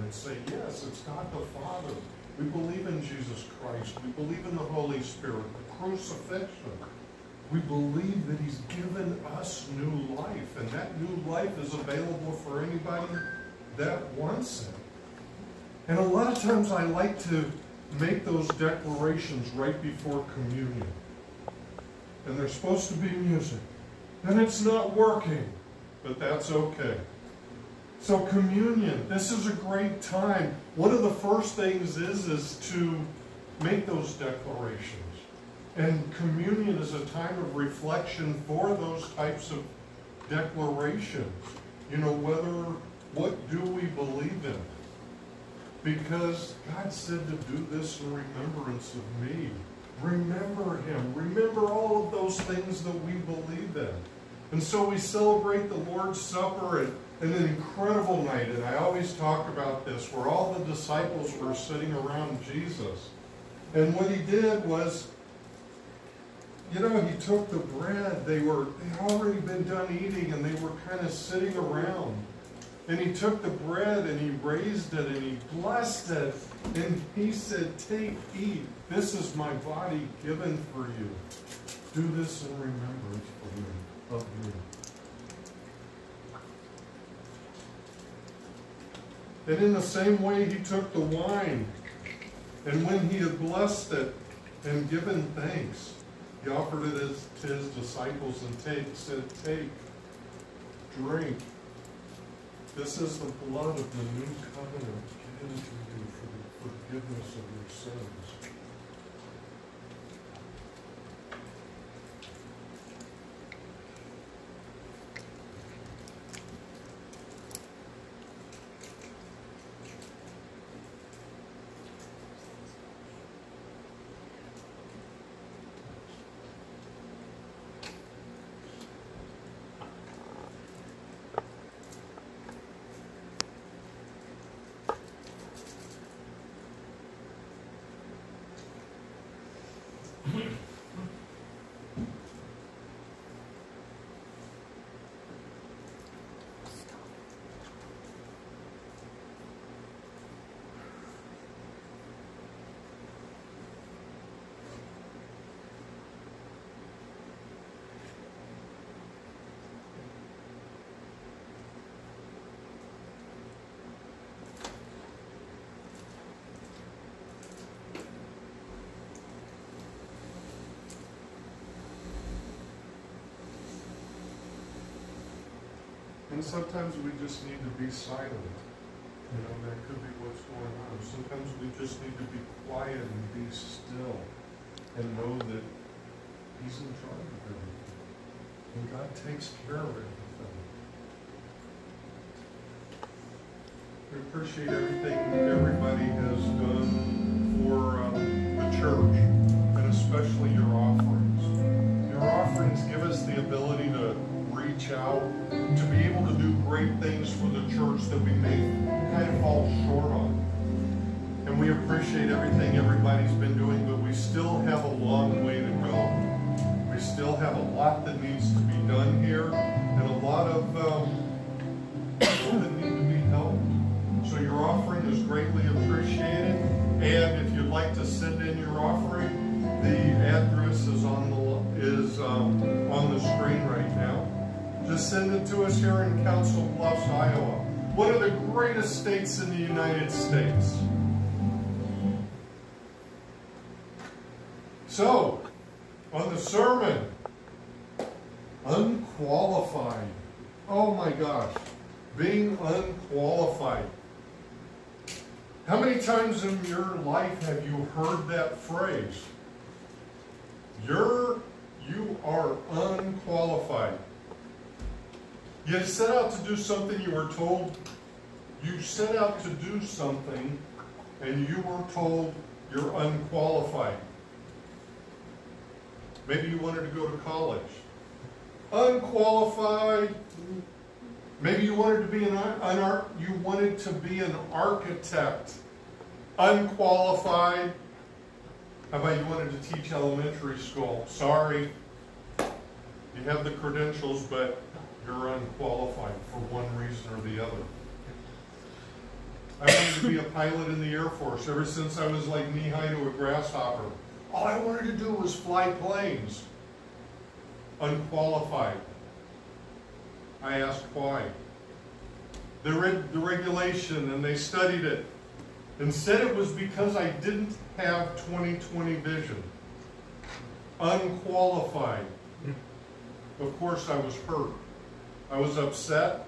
and say, yes, it's God the Father. We believe in Jesus Christ. We believe in the Holy Spirit, the crucifixion. We believe that He's given us new life, and that new life is available for anybody that wants it. And a lot of times I like to make those declarations right before communion. And there's supposed to be music. And it's not working, but that's okay. So communion, this is a great time. One of the first things is to make those declarations. And communion is a time of reflection for those types of declarations. You know, what do we believe in? Because God said to do this in remembrance of me. Remember Him. Remember all of those things that we believe in. And so we celebrate the Lord's Supper and an incredible night. And I always talk about this, where all the disciples were sitting around Jesus. And what He did was, you know, He took the bread. They'd already been done eating, and they were kind of sitting around. And He took the bread, and He raised it, and He blessed it. And He said, take, eat. This is my body given for you. Do this in remembrance of me. And in the same way, He took the wine. And when He had blessed it and given thanks, He offered it to His disciples and said, take, drink. This is the blood of the new covenant given to you for the forgiveness of your sins. And sometimes we just need to be silent. You know, that could be what's going on. Sometimes we just need to be quiet and be still and know that He's in charge of everything. And God takes care of everything. We appreciate everything everybody has done for the church, and especially your offerings. Your offerings give us the ability to reach out, to be able to do great things for the church that we may kind of fall short on. And we appreciate everything everybody's been doing, but we still have a long way to go. We still have a lot that needs to be done here, and a lot of people that need to be helped. So your offering is greatly appreciated. And if you'd like to send in your offering, the address is on the screen right now. Just send it to us here in Council Bluffs, Iowa. One of the greatest states in the United States. So, on the sermon, unqualified. Oh my gosh, being unqualified. How many times in your life have you heard that phrase? You are unqualified. You set out to do something, you were told, you set out to do something, and you were told you're unqualified. Maybe you wanted to go to college. Unqualified. Maybe you wanted to be an architect. Unqualified. How about you wanted to teach elementary school? Sorry. You have the credentials, but you're unqualified for one reason or the other. I wanted to be a pilot in the Air Force ever since I was like knee-high to a grasshopper. All I wanted to do was fly planes. Unqualified. I asked why. They read the regulation and they studied it and said it was because I didn't have 20/20 vision. Unqualified. Of course I was hurt. I was upset,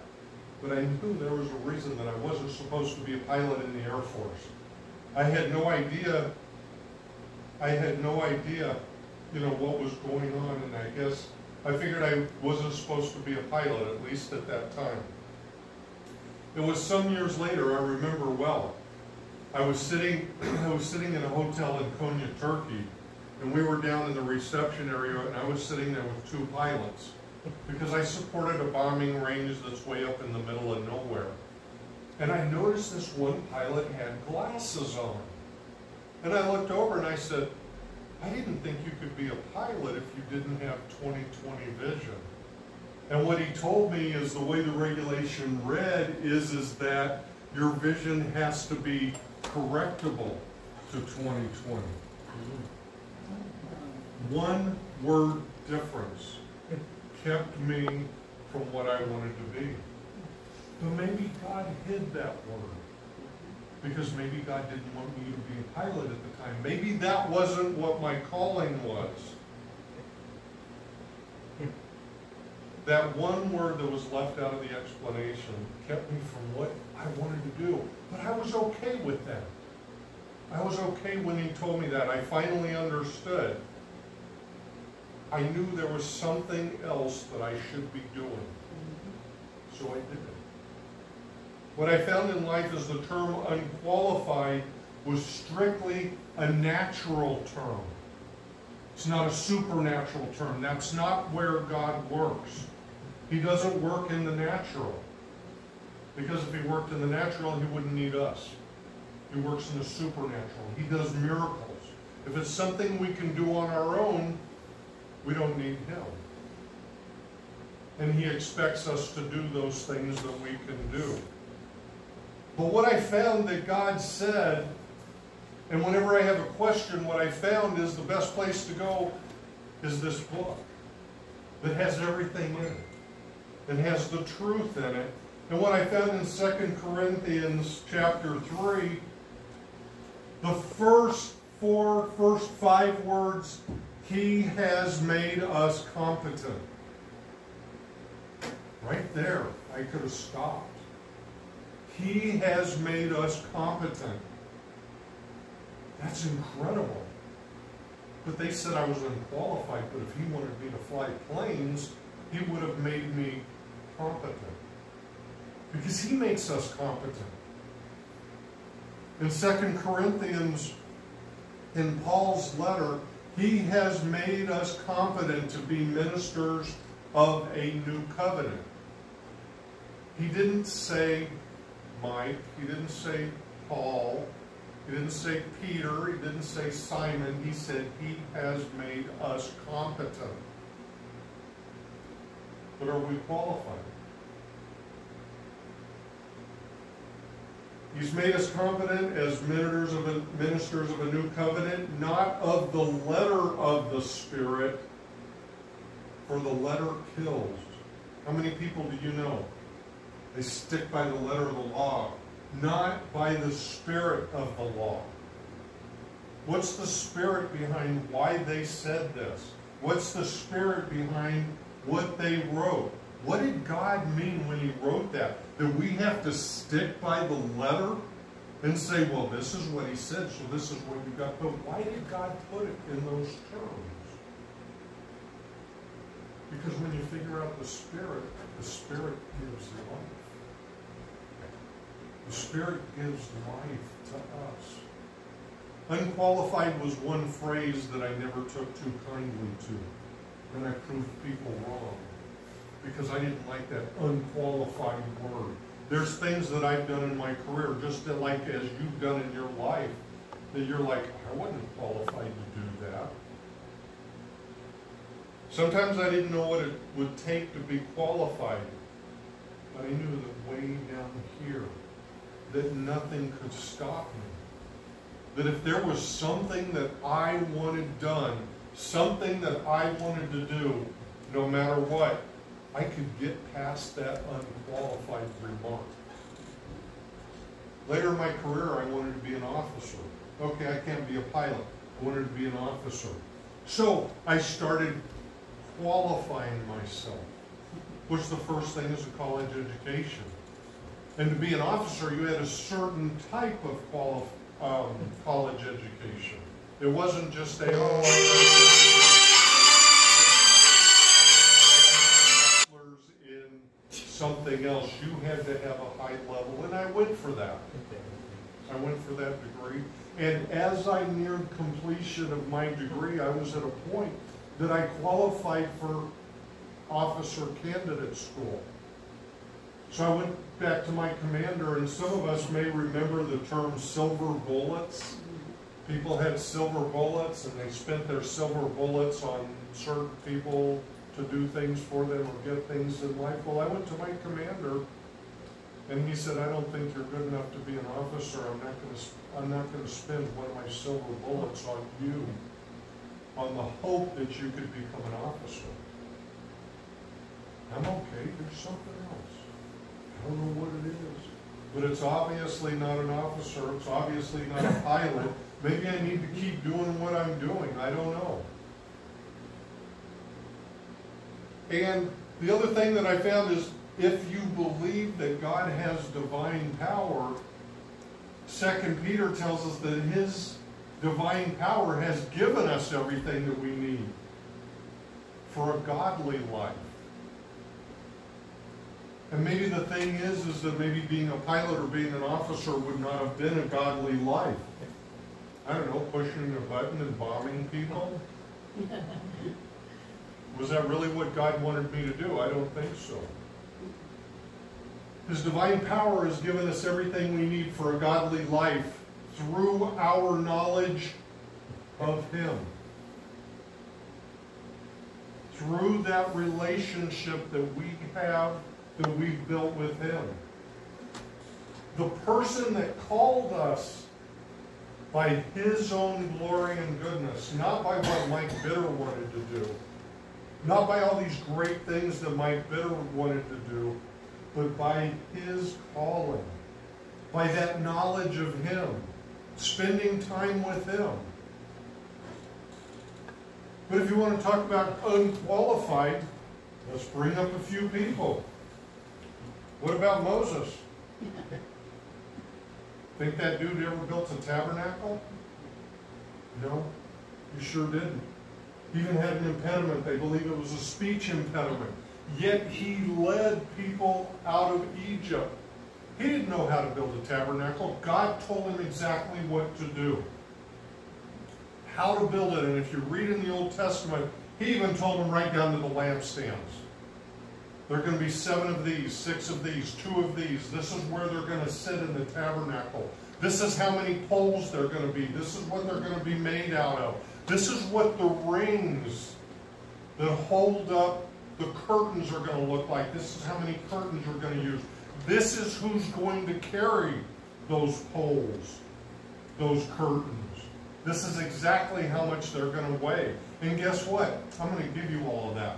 but I knew there was a reason that I wasn't supposed to be a pilot in the Air Force. I had no idea, what was going on, and I guess I figured I wasn't supposed to be a pilot, at least at that time. It was some years later, I remember well. I was sitting in a hotel in Konya, Turkey, and we were down in the reception area, and I was sitting there with two pilots because I supported a bombing range that's way up in the middle of nowhere. And I noticed this one pilot had glasses on. And I looked over and I said, I didn't think you could be a pilot if you didn't have 20/20 vision. And what he told me is the way the regulation read is that your vision has to be correctable to 20/20. One word difference kept me from what I wanted to be. But maybe God hid that word, because maybe God didn't want me to be a pilot at the time. Maybe that wasn't what my calling was. That one word that was left out of the explanation kept me from what I wanted to do. But I was okay with that. I was okay when he told me that. I finally understood. I knew there was something else that I should be doing. So I did it. What I found in life is the term unqualified was strictly a natural term. It's not a supernatural term. That's not where God works. He doesn't work in the natural. Because if he worked in the natural, he wouldn't need us. He works in the supernatural. He does miracles. If it's something we can do on our own, we don't need him. And he expects us to do those things that we can do. But what I found that God said, and whenever I have a question, what I found is the best place to go is this book that has everything in it. It has the truth in it. And what I found in 2 Corinthians chapter 3, the first 5 words, he has made us competent. Right there, I could have stopped. He has made us competent. That's incredible. But they said I was unqualified, but if he wanted me to fly planes, he would have made me competent. Because he makes us competent. In 2 Corinthians, in Paul's letter, he has made us competent to be ministers of a new covenant. He didn't say Mike, he didn't say Paul, he didn't say Peter, he didn't say Simon. He said he has made us competent. But are we qualified? He's made us competent as ministers of a new covenant, not of the letter of the Spirit, for the letter kills. How many people do you know? They stick by the letter of the law, not by the spirit of the law. What's the spirit behind why they said this? What's the spirit behind what they wrote? What did God mean when he wrote that? That we have to stick by the letter and say, well, this is what he said, so this is what you got. But why did God put it in those terms? Because when you figure out the Spirit gives life. The Spirit gives life to us. Unqualified was one phrase that I never took too kindly to, and I proved people wrong. Because I didn't like that unqualified word. There's things that I've done in my career, just like as you've done in your life, that you're like, I wasn't qualified to do that. Sometimes I didn't know what it would take to be qualified, but I knew that way down here, that nothing could stop me. That if there was something that I wanted done, something that I wanted to do, no matter what, I could get past that unqualified remark. Later in my career, I wanted to be an officer. Okay, I can't be a pilot. I wanted to be an officer. So I started qualifying myself. What's the first thing is a college education. And to be an officer, you had a certain type of college education. It wasn't just a, in something else. You had to have a high level, and I went for that. I went for that degree. And as I neared completion of my degree, I was at a point that I qualified for officer candidate school. So I went back to my commander, and some of us may remember the term silver bullets. People had silver bullets, and they spent their silver bullets on certain people to do things for them or get things in life. Well, I went to my commander, and he said, I don't think you're good enough to be an officer. I'm not going to spend one of my silver bullets on you, on the hope that you could become an officer. I'm okay. There's something else. I don't know what it is. But it's obviously not an officer. It's obviously not a pilot. Maybe I need to keep doing what I'm doing. I don't know. And the other thing that I found is, if you believe that God has divine power, 2 Peter tells us that His divine power has given us everything that we need for a godly life. And maybe the thing is that maybe being a pilot or being an officer would not have been a godly life. I don't know, pushing a button and bombing people? Was that really what God wanted me to do? I don't think so. His divine power has given us everything we need for a godly life through our knowledge of Him. Through that relationship that we have, that we've built with Him. The person that called us by His own glory and goodness, not by what Mike Bitter wanted to do, not by all these great things that Mike Bitter wanted to do, but by His calling, by that knowledge of Him, spending time with Him. But if you want to talk about unqualified, let's bring up a few people. What about Moses? Think that dude ever built a tabernacle? No, he sure didn't. He even had an impediment. They believe it was a speech impediment. Yet he led people out of Egypt. He didn't know how to build a tabernacle. God told him exactly what to do, how to build it. And if you read in the Old Testament, He even told him right down to the lampstands. There are going to be 7 of these, 6 of these, 2 of these. This is where they're going to sit in the tabernacle. This is how many poles they're going to be. This is what they're going to be made out of. This is what the rings that hold up the curtains are going to look like. This is how many curtains you're going to use. This is who's going to carry those poles, those curtains. This is exactly how much they're going to weigh. And guess what? I'm going to give you all of that.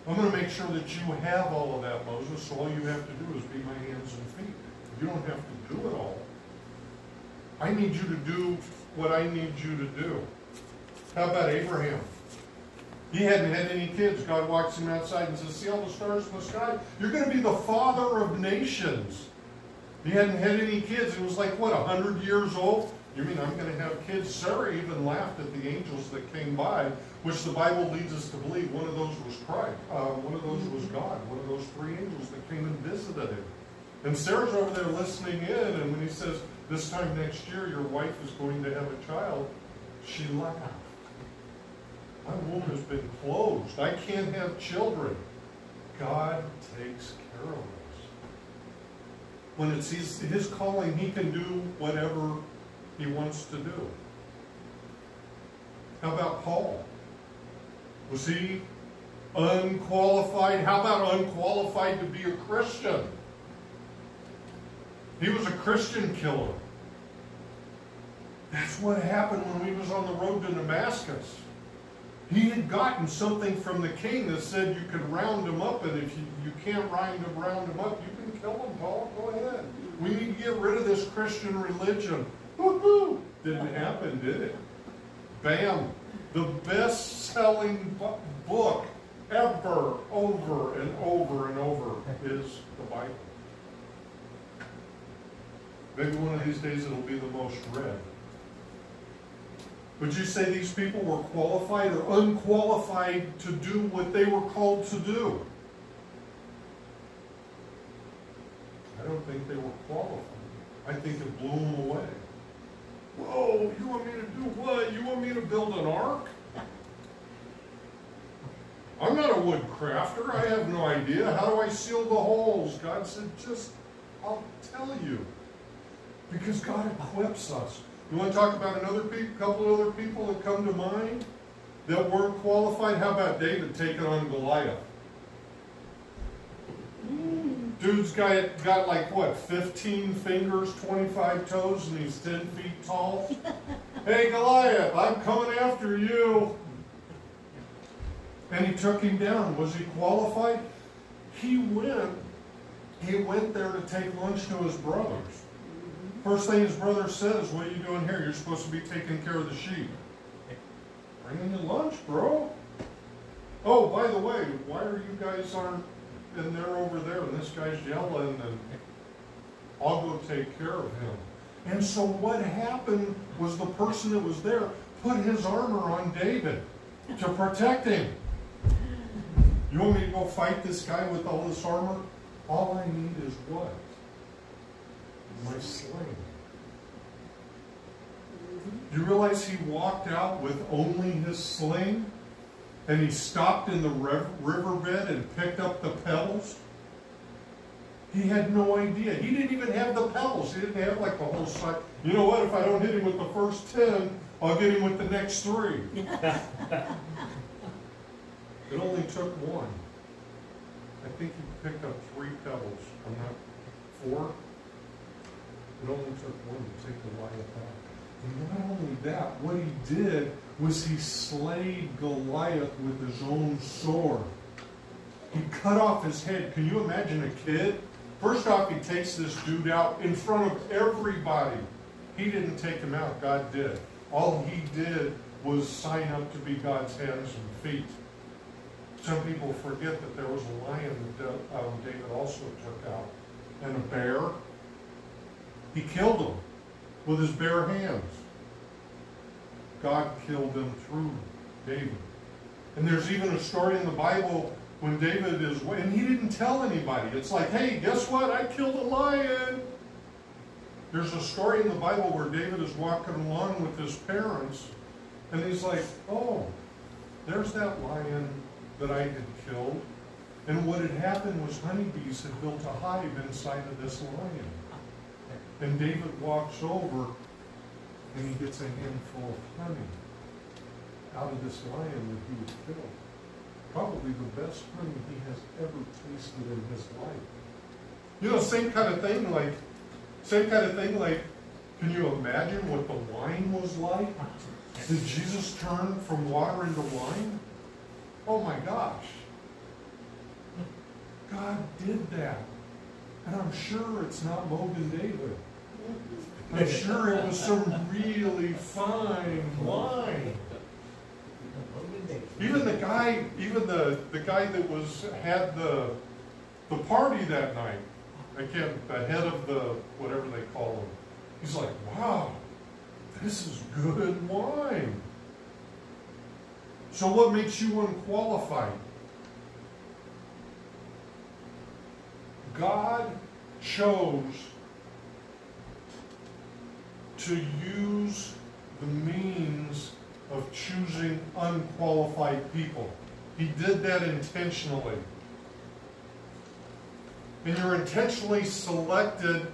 I'm going to make sure that you have all of that, Moses, so all you have to do is be my hands and feet. You don't have to do it all. I need you to do what I need you to do. How about Abraham? He hadn't had any kids. God walks him outside and says, see all the stars in the sky? You're going to be the father of nations. He hadn't had any kids. He was like, what, 100 years old? You mean I'm going to have kids? Sarah even laughed at the angels that came by, which the Bible leads us to believe one of those was Christ. One of those was God. One of those 3 angels that came and visited him. And Sarah's over there listening in, and when he says, this time next year your wife is going to have a child, she laughed. My womb has been closed. I can't have children. God takes care of us. When it's his calling, He can do whatever He wants to do. How about Paul? Was he unqualified? How about unqualified to be a Christian? He was a Christian killer. That's what happened when he was on the road to Damascus. He had gotten something from the king that said you could round him up, and if you can't round him up, you can kill him, Paul. Go ahead. We need to get rid of this Christian religion. Woohoo! Didn't happen, did it? Bam! The best-selling book ever, over and over and over, is the Bible. Maybe one of these days it'll be the most read. Would you say these people were qualified or unqualified to do what they were called to do? I don't think they were qualified. I think it blew them away. Whoa, you want me to do what? You want me to build an ark? I'm not a wood crafter. I have no idea. How do I seal the holes? God said, I'll tell you. Because God equips us. You want to talk about couple other people that come to mind that weren't qualified? How about David taking on Goliath? Dude's got like what, 15 fingers, 25 toes, and he's 10 feet tall. Hey Goliath, I'm coming after you. And he took him down. Was he qualified? He went there to take lunch to his brothers. First thing his brother says, what are you doing here? You're supposed to be taking care of the sheep. Bringing you lunch, bro. Oh, by the way, why are you guys and they're over there, and this guy's yelling, and I'll go take care of him. And so what happened was the person that was there put his armor on David to protect him. You want me to go fight this guy with all this armor? All I need is what? My sling. You realize he walked out with only his sling? And he stopped in the riverbed and picked up the pebbles? He had no idea. He didn't even have the pebbles. He didn't have like the whole side. You know what? If I don't hit him with the first 10, I'll get him with the next 3. It only took one. I think he picked up 3 pebbles. I'm not 4. It only took one to take Goliath out. And not only that, what he did was he slayed Goliath with his own sword. He cut off his head. Can you imagine a kid? First off, he takes this dude out in front of everybody. He didn't take him out. God did. All he did was sign up to be God's hands and feet. Some people forget that there was a lion that David also took out. And a bear. He killed him with his bare hands. God killed them through David. And there's even a story in the Bible when David is, and he didn't tell anybody. It's like, hey, guess what? I killed a lion. There's a story in the Bible where David is walking along with his parents, and he's like, oh, there's that lion that I had killed. And what had happened was honeybees had built a hive inside of this lion. And David walks over, and he gets a handful of honey out of this lion that he had killed. Probably the best honey he has ever tasted in his life. You know, same kind of thing like, can you imagine what the wine was like? Did Jesus turn from water into wine? Oh my gosh. God did that. And I'm sure it's not Logan David. I'm sure it was some really fine wine. Even the guy that had the party that night, the head of the whatever they call him, he's like, wow, this is good wine. So what makes you unqualified? God chose to use the means of choosing unqualified people. He did that intentionally. And you're intentionally selected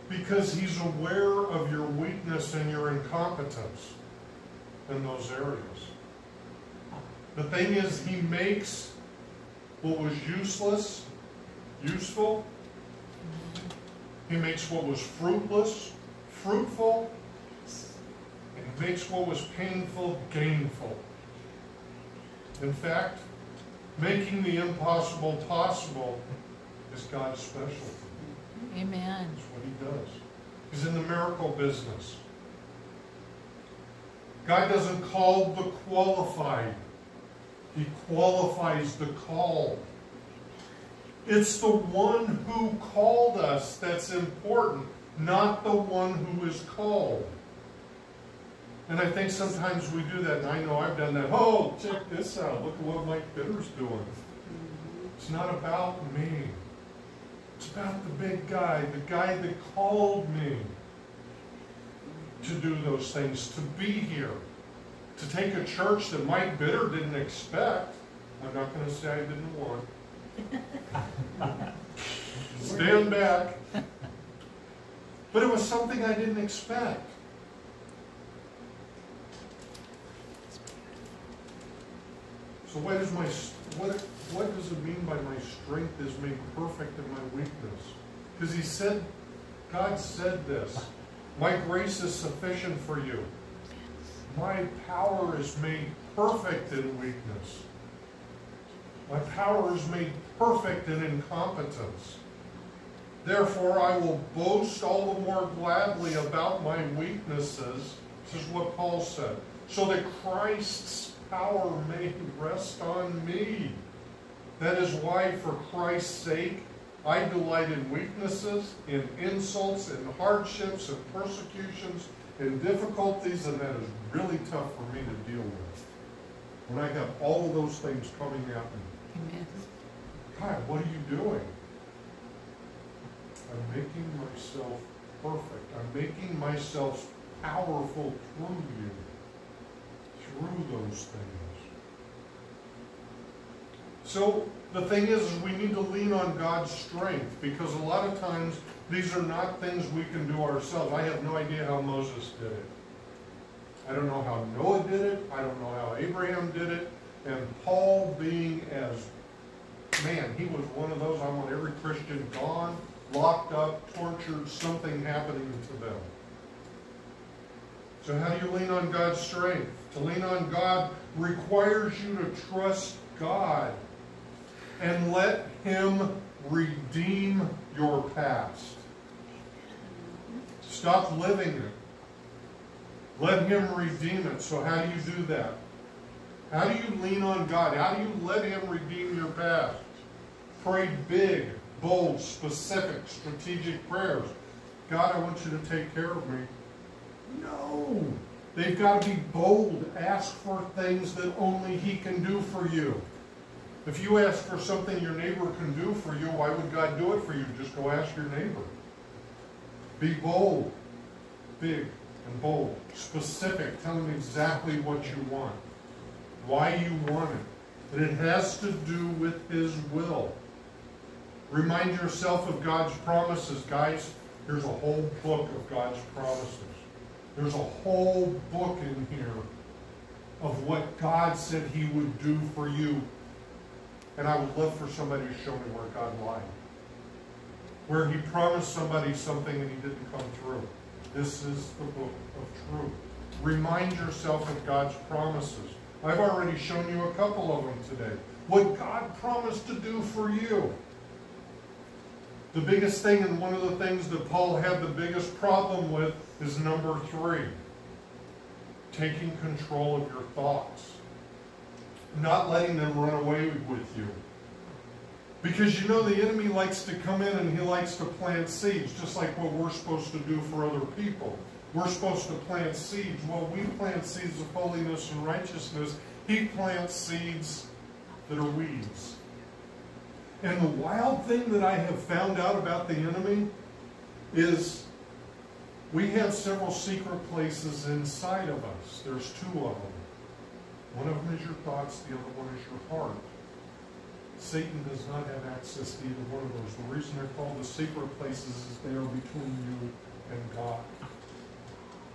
because He's aware of your weakness and your incompetence in those areas. The thing is, He makes what was useless useful. He makes what was fruitless fruitful. And He makes what was painful gainful. In fact, making the impossible possible is God's specialty. Amen. That's what He does. He's in the miracle business. God doesn't call the qualified. He qualifies the called. It's the one who called us that's important, not the one who is called. And I think sometimes we do that, and I know I've done that. Oh, check this out. Look at what Mike Bitter's doing. It's not about me. It's about the big guy, the guy that called me to do those things, to be here, to take a church that Mike Bitter didn't expect. I'm not going to say I didn't want. Stand back. But it was something I didn't expect. So what does it mean by my strength is made perfect in my weakness? Because God said this. My grace is sufficient for you. My power is made perfect in weakness. My power is made perfect in incompetence. Therefore, I will boast all the more gladly about my weaknesses. This is what Paul said. So that Christ's power may rest on me. That is why, for Christ's sake, I delight in weaknesses, in insults, in hardships, in persecutions, in difficulties, and that is really tough for me to deal with. When I have all of those things coming at me. Amen. God, what are you doing? I'm making myself perfect. I'm making myself powerful through you. Through those things. So the thing is we need to lean on God's strength, because a lot of times these are not things we can do ourselves. I have no idea how Moses did it. I don't know how Noah did it. I don't know how Abraham did it. And Paul, being as, man, he was one of those, I want every Christian gone, locked up, tortured, something happening to them. So how do you lean on God's strength? To lean on God requires you to trust God and let Him redeem your past. Stop living it. Let Him redeem it. So how do you do that? How do you lean on God? How do you let Him redeem your past? Pray big, bold, specific, strategic prayers. God, I want you to take care of me. No. They've got to be bold. Ask for things that only He can do for you. If you ask for something your neighbor can do for you, why would God do it for you? Just go ask your neighbor. Be bold, big and bold, specific. Tell Him exactly what you want, why you want it. And it has to do with His will. Remind yourself of God's promises. Guys, here's a whole book of God's promises. There's a whole book in here of what God said He would do for you. And I would love for somebody to show me where God lied. Where He promised somebody something and He didn't come through. This is the book of truth. Remind yourself of God's promises. I've already shown you a couple of them today. What God promised to do for you. The biggest thing, and one of the things that Paul had the biggest problem with, is number 3. Taking control of your thoughts. Not letting them run away with you. Because you know the enemy likes to come in and he likes to plant seeds, just like what we're supposed to do for other people. We're supposed to plant seeds. Well, we plant seeds of holiness and righteousness. He plants seeds that are weeds. And the wild thing that I have found out about the enemy is we have several secret places inside of us. There's 2 of them. One of them is your thoughts, the other one is your heart. Satan does not have access to either one of those. The reason they're called the secret places is they are between you and God.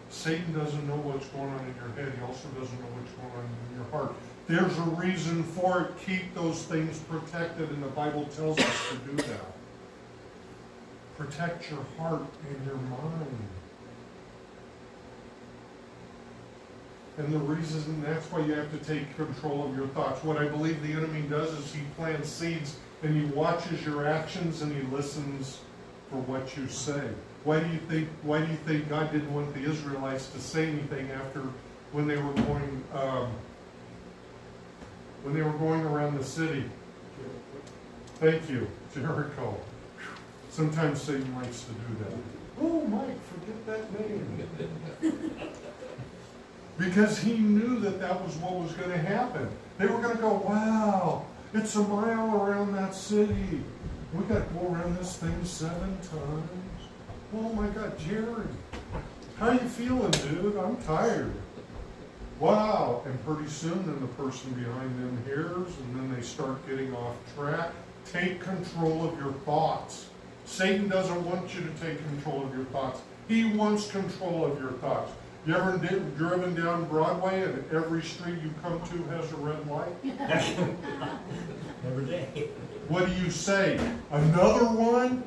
Satan doesn't know what's going on in your head. He also doesn't know what's going on in your heart. There's a reason for it. Keep those things protected, and the Bible tells us to do that. Protect your heart and your mind. And the reason, that's why you have to take control of your thoughts. What I believe the enemy does is he plants seeds and he watches your actions and he listens for what you say. Why do you think God didn't want the Israelites to say anything after when they were going around the city? Thank you, Jericho. Sometimes Satan likes to do that. Oh, Mike, forget that name. Because he knew that that was what was going to happen. They were going to go, wow, it's a mile around that city. We got to go around this thing 7 times. Oh my God, Jerry, how you feeling, dude? I'm tired. Wow. And pretty soon then the person behind them hears and then they start getting off track. Take control of your thoughts. Satan doesn't want you to take control of your thoughts. He wants control of your thoughts. You ever driven down Broadway and every street you come to has a red light? Every day. What do you say? Another one?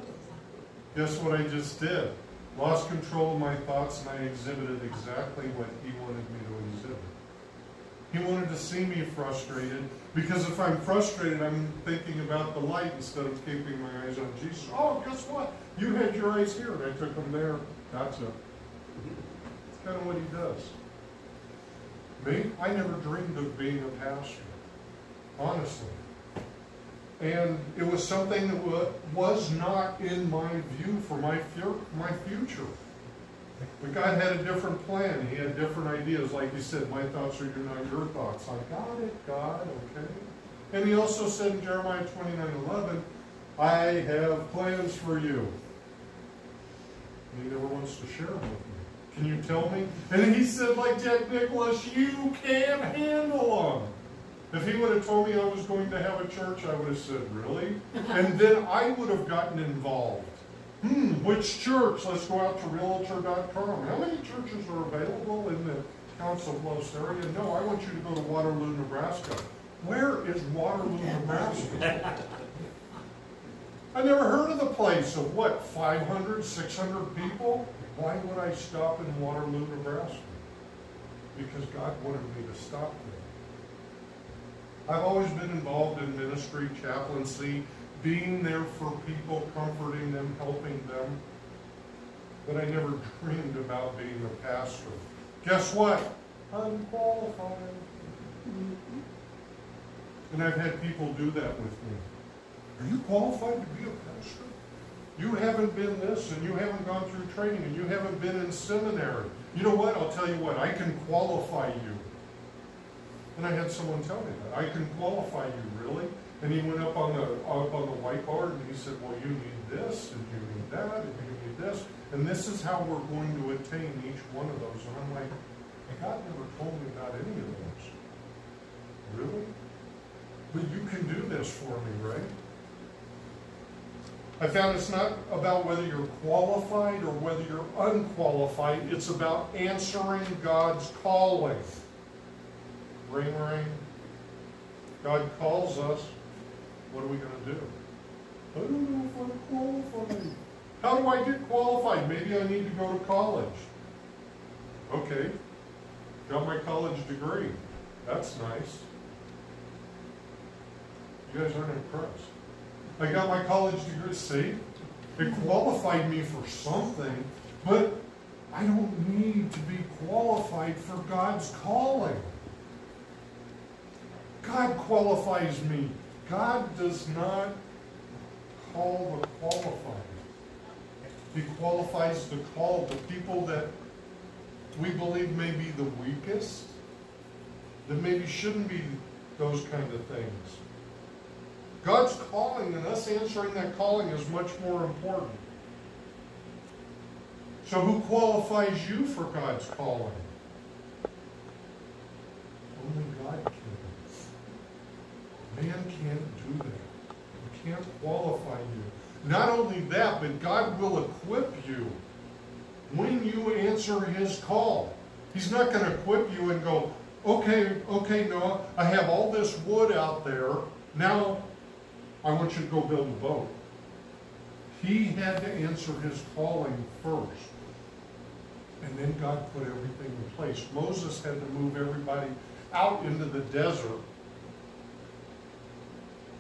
Guess what I just did? Lost control of my thoughts and I exhibited exactly what he wanted me to exhibit. He wanted to see me frustrated because if I'm frustrated, I'm thinking about the light instead of keeping my eyes on Jesus. Oh, guess what? You had your eyes here and I took them there. Gotcha. That's kind of what he does. Me? I never dreamed of being a pastor. Honestly. And it was something that was not in my view for my future. But God had a different plan. He had different ideas. Like he said, my thoughts are not your thoughts. I got it, God, okay. And he also said in Jeremiah 29:11, I have plans for you. And he never wants to share them with me. Can you tell me? And he said, like Jack Nicholas, you can't handle them. If he would have told me I was going to have a church, I would have said, really? And then I would have gotten involved. Which church? Let's go out to realtor.com. How many churches are available in the Council Bluffs area? No, I want you to go to Waterloo, Nebraska. Where is Waterloo, Nebraska? I never heard of the place of what, 500, 600 people? Why would I stop in Waterloo, Nebraska? Because God wanted me to stop there. I've always been involved in ministry, chaplaincy, being there for people, comforting them, helping them. But I never dreamed about being a pastor. Guess what? Unqualified. And I've had people do that with me. Are you qualified to be a pastor? You haven't been this, and you haven't gone through training, and you haven't been in seminary. You know what? I'll tell you what. I can qualify you. And I had someone tell me that. I can qualify you, really? And he went up on the whiteboard and he said, well, you need this, and you need that, and you need this. And this is how we're going to attain each one of those. And I'm like, God never told me about any of those. Really? But you can do this for me, right? I found it's not about whether you're qualified or whether you're unqualified. It's about answering God's calling. Ring, ring. God calls us. What are we going to do? I don't know if I'm qualified. How do I get qualified? Maybe I need to go to college. Okay. Got my college degree. That's nice. You guys aren't impressed. I got my college degree. See? It qualified me for something, but I don't need to be qualified for God's calling. God qualifies me. God does not call the qualified. He qualifies the called, the people that we believe may be the weakest, that maybe shouldn't be those kind of things. God's calling and us answering that calling is much more important. So who qualifies you for God's calling? Only God can. Man can't do that. He can't qualify you. Not only that, but God will equip you when you answer His call. He's not going to equip you and go, okay, Noah, I have all this wood out there. Now I want you to go build a boat. He had to answer his calling first. And then God put everything in place. Moses had to move everybody out into the desert.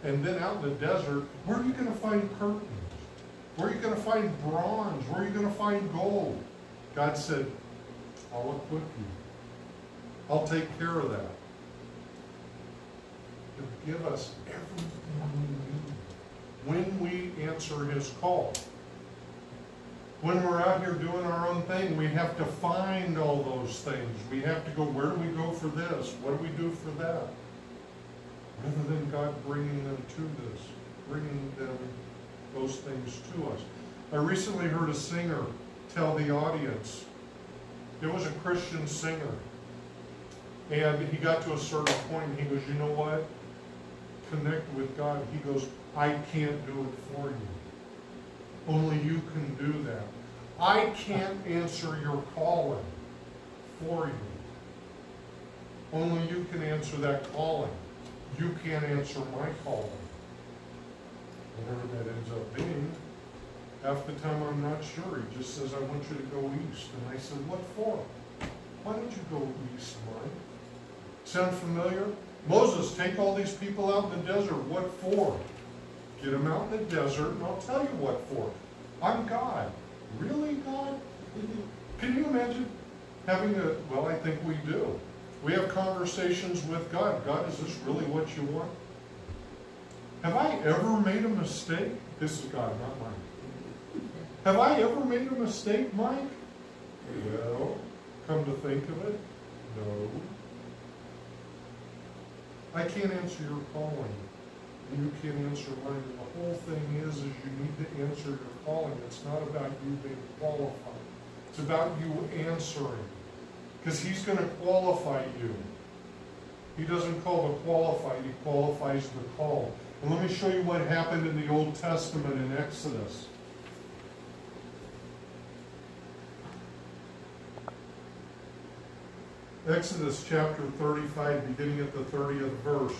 And then out in the desert, where are you going to find curtains? Where are you going to find bronze? Where are you going to find gold? God said, I'll equip you. I'll take care of that. He'll give us everything we need when we answer his call. When we're out here doing our own thing, we have to find all those things. We have to go, where do we go for this? What do we do for that? Rather than God bringing them to this, bringing them those things to us. I recently heard a singer tell the audience, it was a Christian singer, and he got to a certain point and he goes, you know what? Connect with God. He goes, I can't do it for you. Only you can do that. I can't answer your calling for you. Only you can answer that calling. You can't answer my calling. Whatever that ends up being. Half the time I'm not sure. He just says, I want you to go east. And I said, what for? Why don't you go east, Mike? Sound familiar? Moses, take all these people out in the desert. What for? Get them out in the desert, and I'll tell you what for. I'm God. Really, God? Can you imagine having a, well, I think we do. We have conversations with God. God, is this really what you want? Have I ever made a mistake? This is God, not Mike. Have I ever made a mistake, Mike? Well, come to think of it, no. I can't answer your calling. You can't answer mine. The whole thing is you need to answer your calling. It's not about you being qualified. It's about you answering. Because he's going to qualify you. He doesn't call the qualified, he qualifies the call. And let me show you what happened in the Old Testament in Exodus. Exodus chapter 35, beginning at the 30th verse.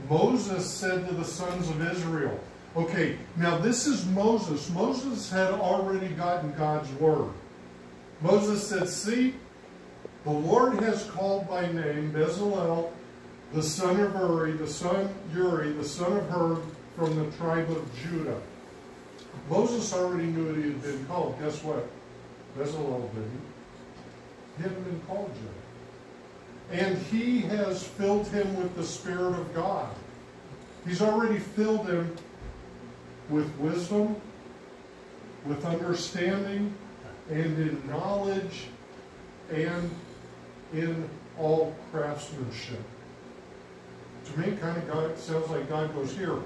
Moses said to the sons of Israel, okay, now this is Moses. Moses had already gotten God's word. Moses said, see, the Lord has called by name Bezalel, the son of Uri, the son of Hur, from the tribe of Judah. Moses already knew that he had been called. Guess what? Bezalel didn't. He hadn't been called yet. And he has filled him with the Spirit of God. He's already filled him with wisdom, with understanding, and in knowledge, and in all craftsmanship. To me, kind of God, it sounds like God goes, here,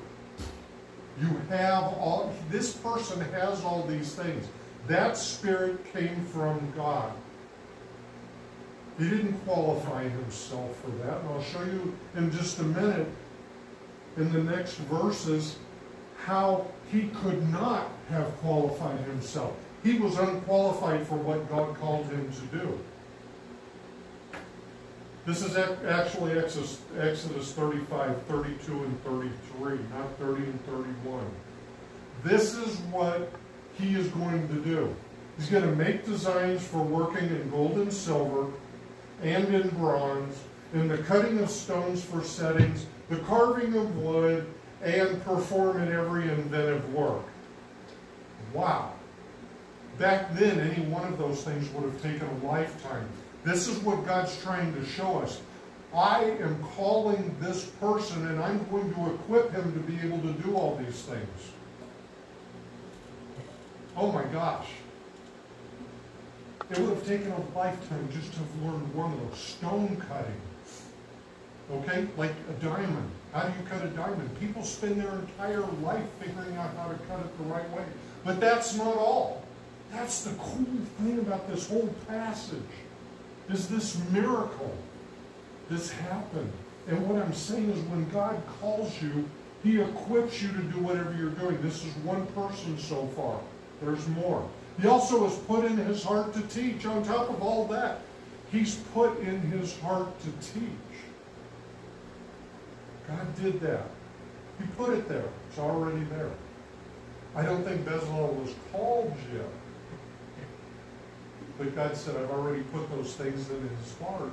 you have all, this person has all these things. That Spirit came from God. He didn't qualify himself for that. And I'll show you in just a minute, in the next verses, how he could not have qualified himself. He was unqualified for what God called him to do. This is actually Exodus 35, 32, and 33, not 30 and 31. This is what he is going to do. He's going to make designs for working in gold and silver, and in bronze, in the cutting of stones for settings, the carving of wood, and perform in every inventive work. Wow. Back then, any one of those things would have taken a lifetime. This is what God's trying to show us. I am calling this person, and I'm going to equip him to be able to do all these things. Oh my gosh. It would have taken a lifetime just to have learned one of those. Stone cutting. Okay? Like a diamond. How do you cut a diamond? People spend their entire life figuring out how to cut it the right way. But that's not all. That's the cool thing about this whole passage. Is this miracle. This happened. And what I'm saying is when God calls you, he equips you to do whatever you're doing. This is one person so far. There's more. He also has put in his heart to teach. On top of all that, he's put in his heart to teach. God did that. He put it there. It's already there. I don't think Bezalel was called yet. But God said, I've already put those things in his heart.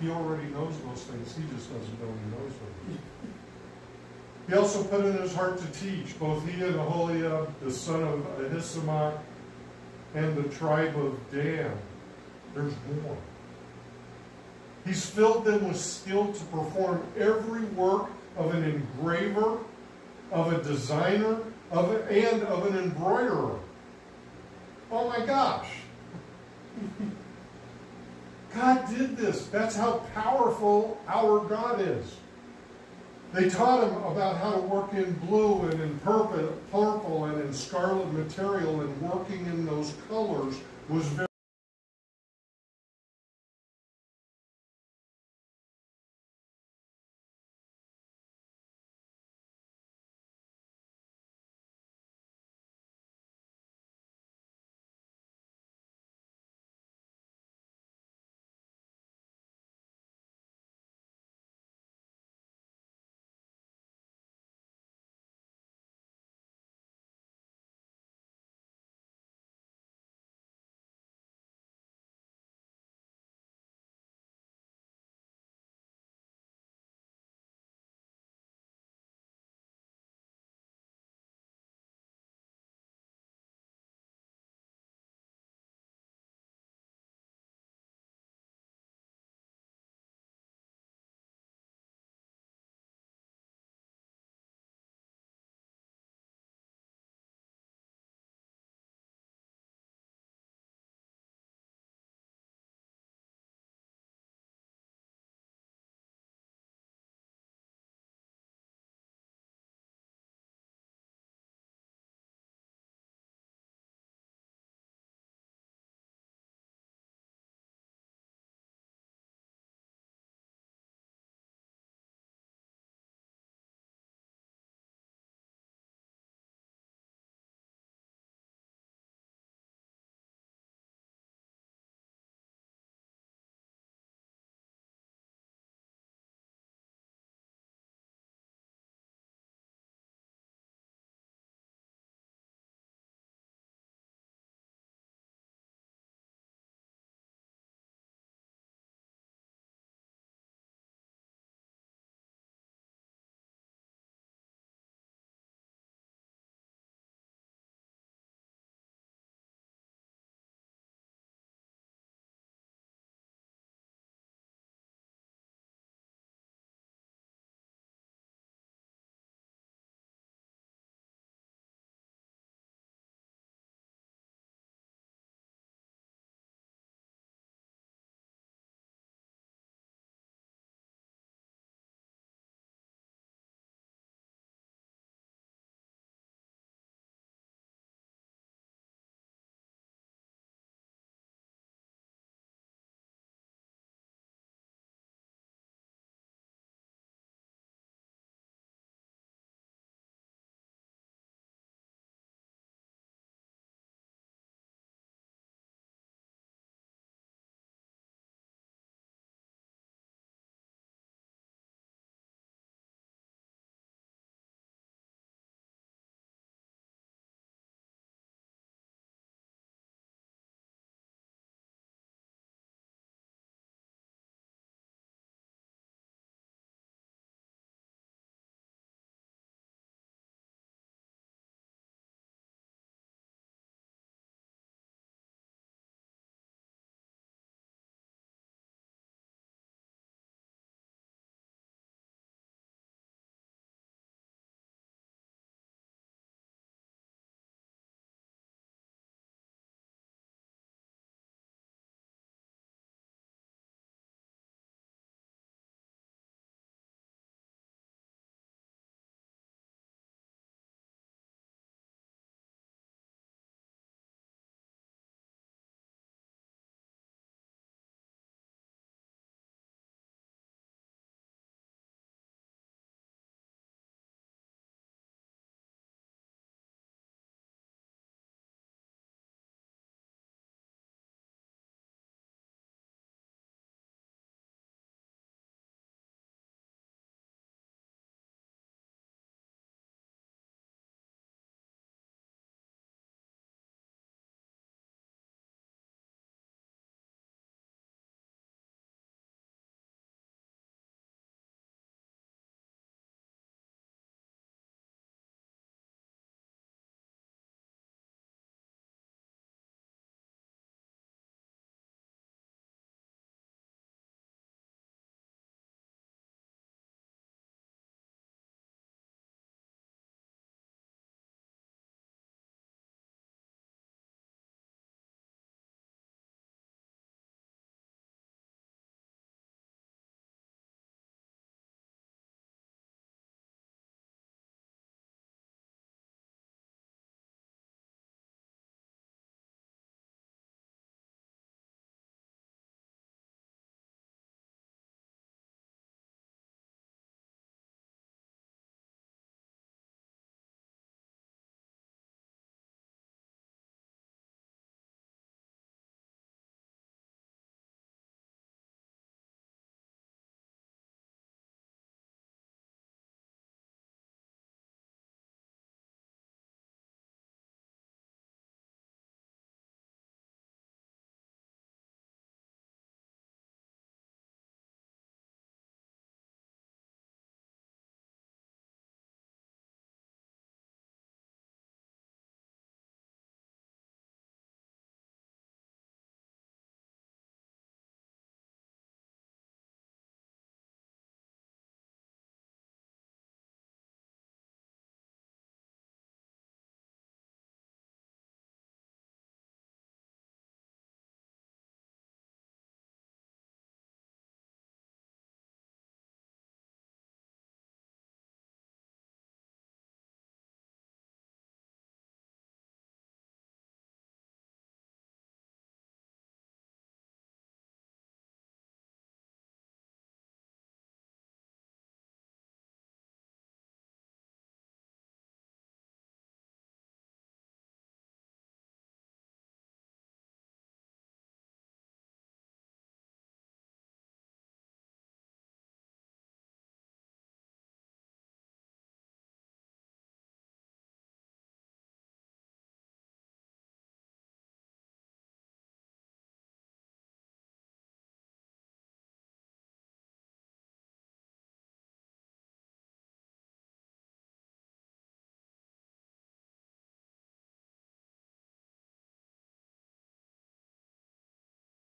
He already knows those things. He just doesn't know he knows them. He also put in his heart to teach, both he and Aholiab, the son of Ahisamach, and the tribe of Dan. There's more. He's filled them with skill to perform every work of an engraver, of a designer, and of an embroiderer. Oh my gosh. God did this. That's how powerful our God is. They taught him about how to work in blue and in purple and in scarlet material, and working in those colors was very